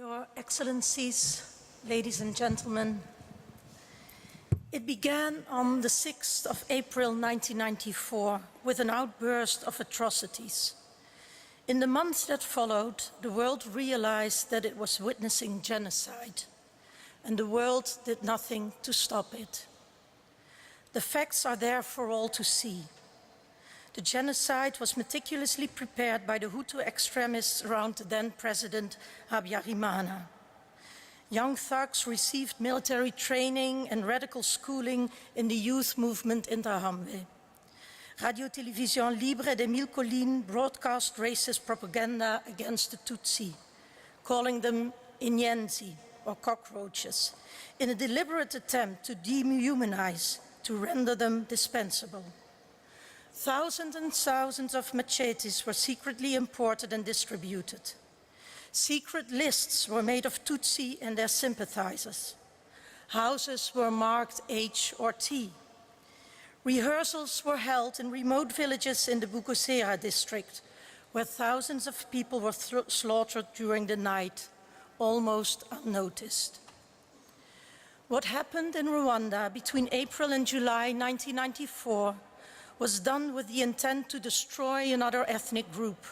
Your Excellencies, ladies and gentlemen, it began on the 6th of April 1994 with an outburst of atrocities. In the months that followed, the world realized that it was witnessing genocide, and the world did nothing to stop it. The facts are there for all to see. The genocide was meticulously prepared by the Hutu extremists around the then President Habyarimana. Young thugs received military training and radical schooling in the youth movement Interahamwe. Radio-Télévision Libre de Mille Collines broadcast racist propaganda against the Tutsi, calling them Inyenzi, or cockroaches, in a deliberate attempt to dehumanize, to render them dispensable. Thousands and thousands of machetes were secretly imported and distributed. Secret lists were made of Tutsi and their sympathizers. Houses were marked H or T. Rehearsals were held in remote villages in the Bugosera district, where thousands of people were slaughtered during the night, almost unnoticed. What happened in Rwanda between April and July 1994 was done with the intent to destroy another ethnic group.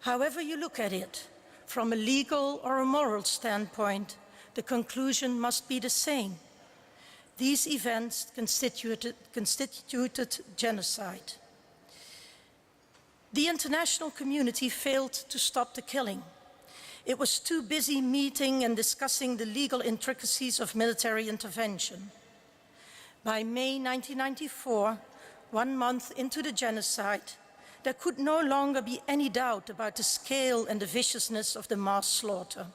However you look at it, from a legal or a moral standpoint, the conclusion must be the same. These events constituted genocide. The international community failed to stop the killing. It was too busy meeting and discussing the legal intricacies of military intervention. By May 1994, 1 month into the genocide, there could no longer be any doubt about the scale and the viciousness of the mass slaughter.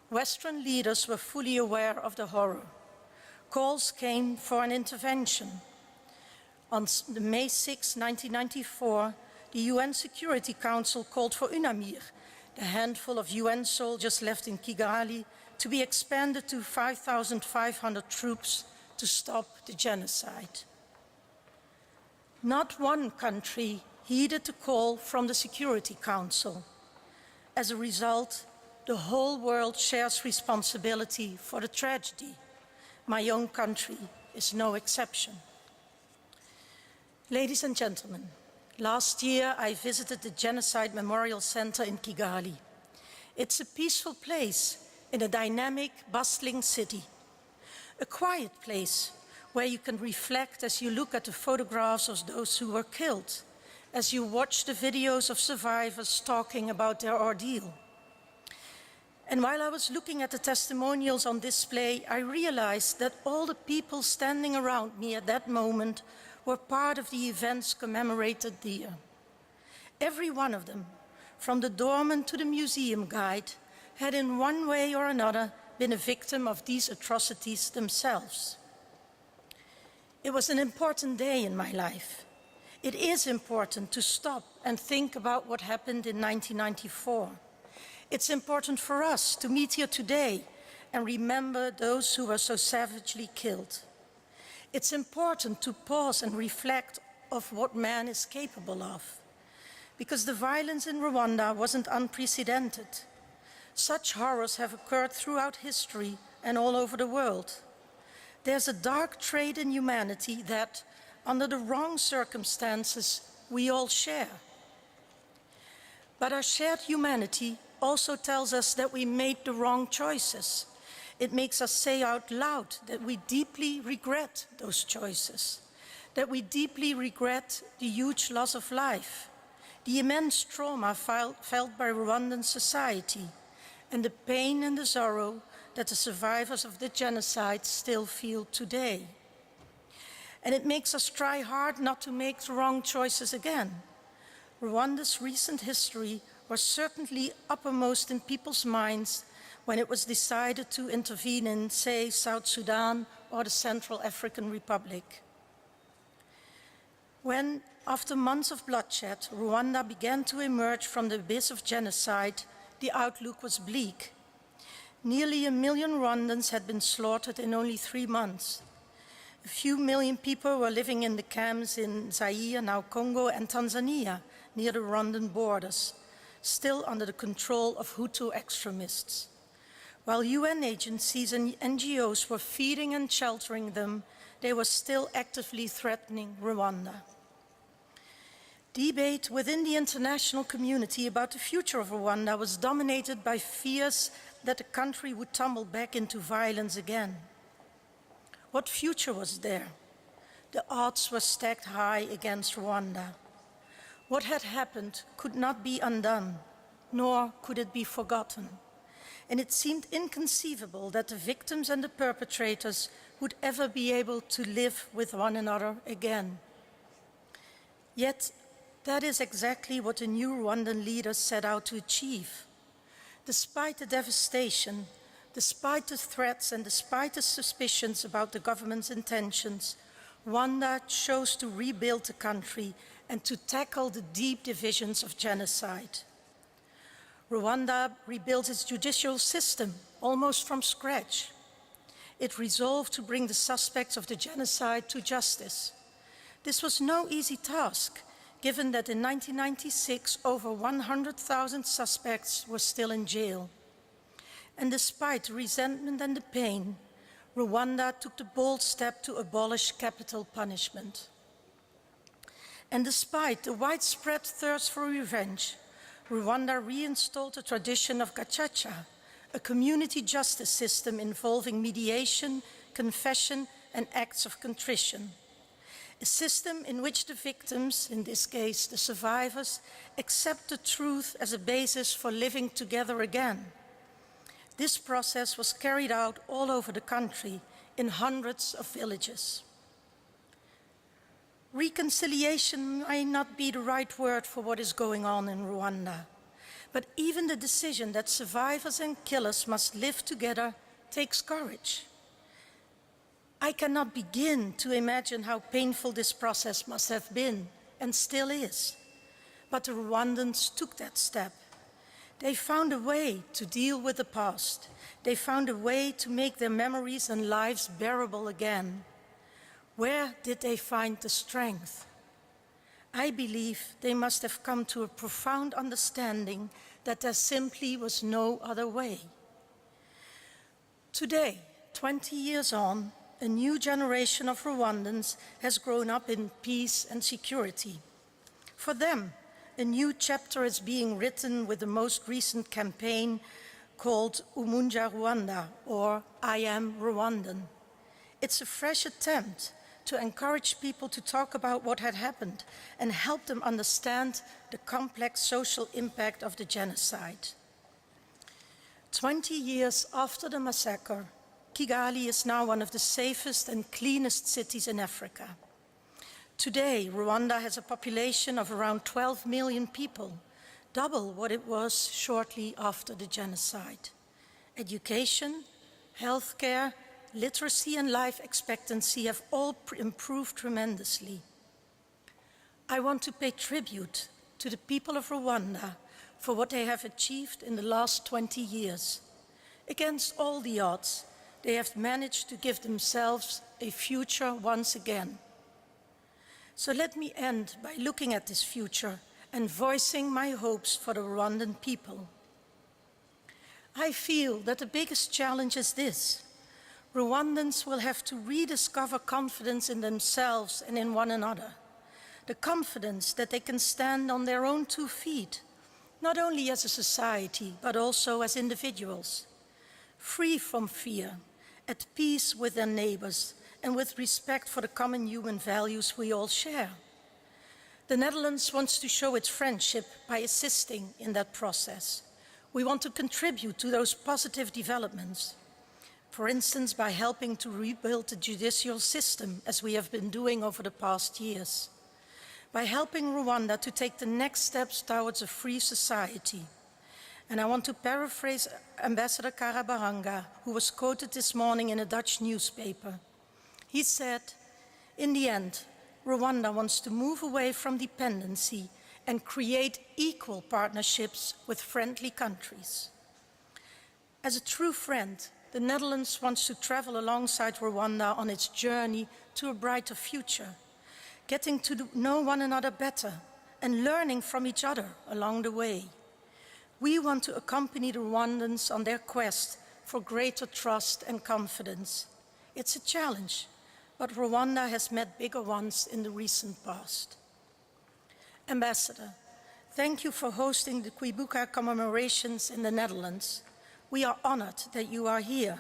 Western leaders were fully aware of the horror. Calls came for an intervention. On May 6, 1994, the UN Security Council called for UNAMIR, the handful of UN soldiers left in Kigali, to be expanded to 5,500 troops to stop the genocide. Not one country heeded the call from the Security Council. As a result, the whole world shares responsibility for the tragedy. My own country is no exception. Ladies and gentlemen, last year I visited the Genocide Memorial Centre in Kigali. It's a peaceful place in a dynamic, bustling city. A quiet place where you can reflect as you look at the photographs of those who were killed, as you watch the videos of survivors talking about their ordeal. And while I was looking at the testimonials on display, I realized that all the people standing around me at that moment were part of the events commemorated there. Every one of them, from the doorman to the museum guide, had in one way or another been a victim of these atrocities themselves. It was an important day in my life. It is important to stop and think about what happened in 1994. It's important for us to meet here today and remember those who were so savagely killed. It's important to pause and reflect of what man is capable of, because the violence in Rwanda wasn't unprecedented. Such horrors have occurred throughout history and all over the world. There's a dark trait in humanity that, under the wrong circumstances, we all share. But our shared humanity also tells us that we made the wrong choices. It makes us say out loud that we deeply regret those choices, that we deeply regret the huge loss of life, the immense trauma felt by Rwandan society, and the pain and the sorrow that the survivors of the genocide still feel today. And it makes us try hard not to make the wrong choices again. Rwanda's recent history was certainly uppermost in people's minds when it was decided to intervene in, say, South Sudan or the Central African Republic. When, after months of bloodshed, Rwanda began to emerge from the abyss of genocide, the outlook was bleak. Nearly 1 million Rwandans had been slaughtered in only 3 months. A few million people were living in the camps in Zaire, now Congo, and Tanzania, near the Rwandan borders, still under the control of Hutu extremists. While UN agencies and NGOs were feeding and sheltering them, they were still actively threatening Rwanda. Debate within the international community about the future of Rwanda was dominated by fears that the country would tumble back into violence again. What future was there? The odds were stacked high against Rwanda. What had happened could not be undone, nor could it be forgotten. And it seemed inconceivable that the victims and the perpetrators would ever be able to live with one another again. Yet, that is exactly what the new Rwandan leaders set out to achieve. Despite the devastation, despite the threats and despite the suspicions about the government's intentions, Rwanda chose to rebuild the country and to tackle the deep divisions of genocide. Rwanda rebuilt its judicial system almost from scratch. It resolved to bring the suspects of the genocide to justice. This was no easy task, given that in 1996 over 100,000 suspects were still in jail. And despite the resentment and the pain, Rwanda took the bold step to abolish capital punishment. And despite the widespread thirst for revenge, Rwanda reinstalled the tradition of gacaca, a community justice system involving mediation, confession, and acts of contrition. A system in which the victims, in this case the survivors, accept the truth as a basis for living together again. This process was carried out all over the country in hundreds of villages. Reconciliation may not be the right word for what is going on in Rwanda, but even the decision that survivors and killers must live together takes courage. I cannot begin to imagine how painful this process must have been and still is, but the Rwandans took that step. They found a way to deal with the past. They found a way to make their memories and lives bearable again. Where did they find the strength? I believe they must have come to a profound understanding that there simply was no other way. Today, 20 years on, a new generation of Rwandans has grown up in peace and security. For them, a new chapter is being written with the most recent campaign called Umunyarwanda, or I Am Rwandan. It's a fresh attempt to encourage people to talk about what had happened and help them understand the complex social impact of the genocide. 20 years after the massacre, Kigali is now one of the safest and cleanest cities in Africa. Today, Rwanda has a population of around 12 million people, double what it was shortly after the genocide. Education, healthcare, literacy and life expectancy have all improved tremendously. I want to pay tribute to the people of Rwanda for what they have achieved in the last 20 years. Against all the odds, they have managed to give themselves a future once again. So let me end by looking at this future and voicing my hopes for the Rwandan people. I feel that the biggest challenge is this: Rwandans will have to rediscover confidence in themselves and in one another. The confidence that they can stand on their own 2 feet, not only as a society, but also as individuals, free from fear, at peace with their neighbors, and with respect for the common human values we all share. The Netherlands wants to show its friendship by assisting in that process. We want to contribute to those positive developments. For instance, by helping to rebuild the judicial system, as we have been doing over the past years. By helping Rwanda to take the next steps towards a free society. And I want to paraphrase Ambassador Karabaranga, who was quoted this morning in a Dutch newspaper. He said, "In the end, Rwanda wants to move away from dependency and create equal partnerships with friendly countries." As a true friend, the Netherlands wants to travel alongside Rwanda on its journey to a brighter future, getting to know one another better and learning from each other along the way. We want to accompany the Rwandans on their quest for greater trust and confidence. It's a challenge, but Rwanda has met bigger ones in the recent past. Ambassador, thank you for hosting the Kwibuka commemorations in the Netherlands. We are honored that you are here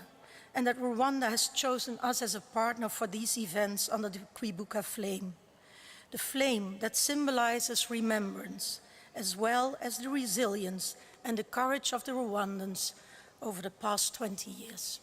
and that Rwanda has chosen us as a partner for these events under the Kwibuka flame. The flame that symbolizes remembrance, as well as the resilience and the courage of the Rwandans over the past 20 years.